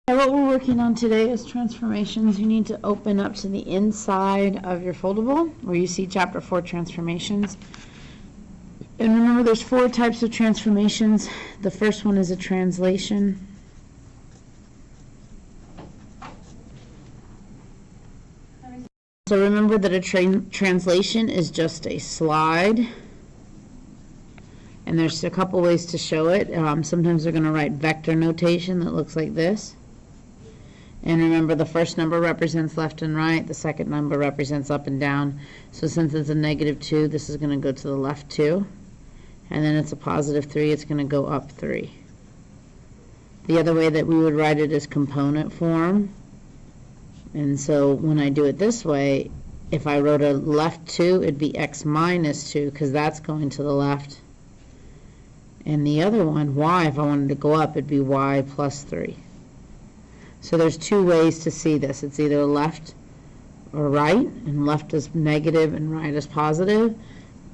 What we're working on today is transformations. You need to open up to the inside of your foldable where you see Chapter 4 transformations. And remember, there's 4 types of transformations. The first one is a translation. So remember that a translation is just a slide. And there's a couple ways to show it. Sometimes they're going to write vector notation that looks like this. And remember, the first number represents left and right. The second number represents up and down. So since it's a -2, this is going to go to the left 2. And then it's a +3, it's going to go up 3. The other way that we would write it is component form. And so when I do it this way, if I wrote a left 2, it'd be x minus 2, because that's going to the left. And the other one, y, if I wanted to go up, it'd be y plus 3. So there's 2 ways to see this. It's either left or right, and left is negative and right is positive.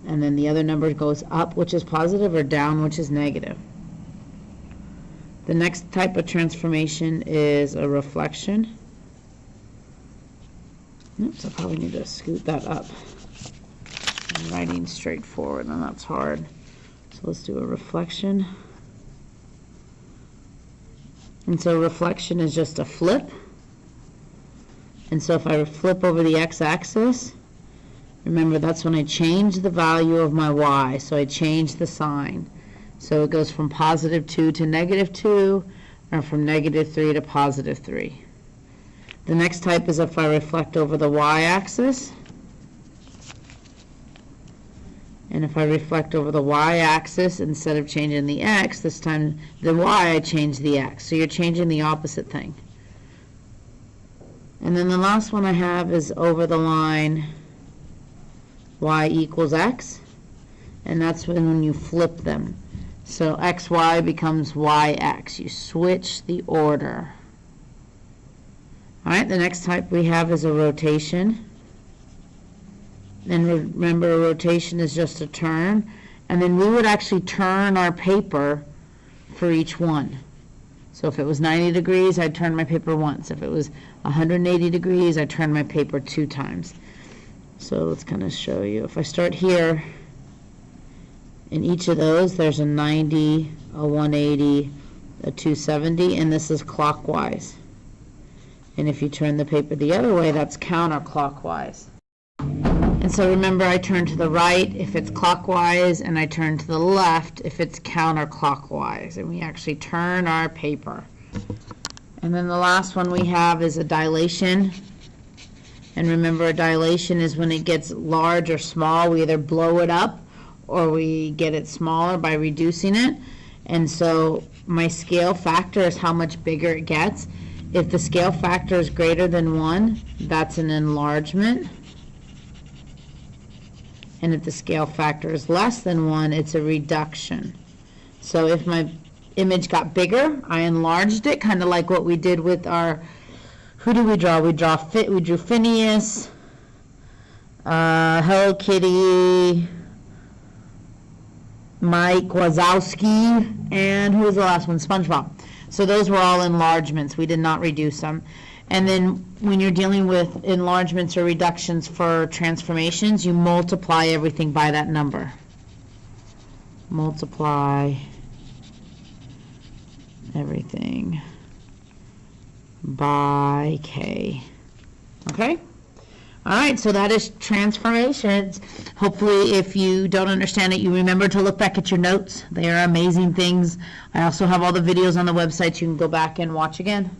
And then the other number goes up, which is positive, or down, which is negative. The next type of transformation is a reflection. Oops, I probably need to scoot that up. I'm writing straight forward, and that's hard. So let's do a reflection. And so reflection is just a flip. And so if I flip over the x-axis, remember that's when I change the value of my y. So I change the sign. So it goes from +2 to -2, or from -3 to +3. The next type is if I reflect over the y-axis. And if I reflect over the y-axis, instead of changing the x, this time the y, I change the x. So you're changing the opposite thing. And then the last one I have is over the line y equals x. And that's when you flip them. So xy becomes yx. You switch the order. All right, the next type we have is a rotation. And remember, a rotation is just a turn. And then we would actually turn our paper for each one. So if it was 90 degrees, I'd turn my paper once. If it was 180 degrees, I'd turn my paper 2 times. So let's kind of show you. If I start here, in each of those, there's a 90, a 180, a 270, and this is clockwise. And if you turn the paper the other way, that's counterclockwise. And so remember, I turn to the right if it's clockwise, and I turn to the left if it's counterclockwise. And we actually turn our paper. And then the last one we have is a dilation. And remember, a dilation is when it gets large or small. We either blow it up or we get it smaller by reducing it. And so my scale factor is how much bigger it gets. If the scale factor is greater than 1, that's an enlargement. And if the scale factor is less than 1, it's a reduction. So if my image got bigger, I enlarged it, kind of like what we did with our, who did we draw? We drew Phineas, Hello Kitty, Mike Wazowski, and who was the last one? SpongeBob. So those were all enlargements. We did not reduce them. And then when you're dealing with enlargements or reductions for transformations, you multiply everything by that number. Multiply everything by K. Okay? All right, so that is transformations. Hopefully, if you don't understand it, you remember to look back at your notes. They are amazing things. I also have all the videos on the website you can go back and watch again.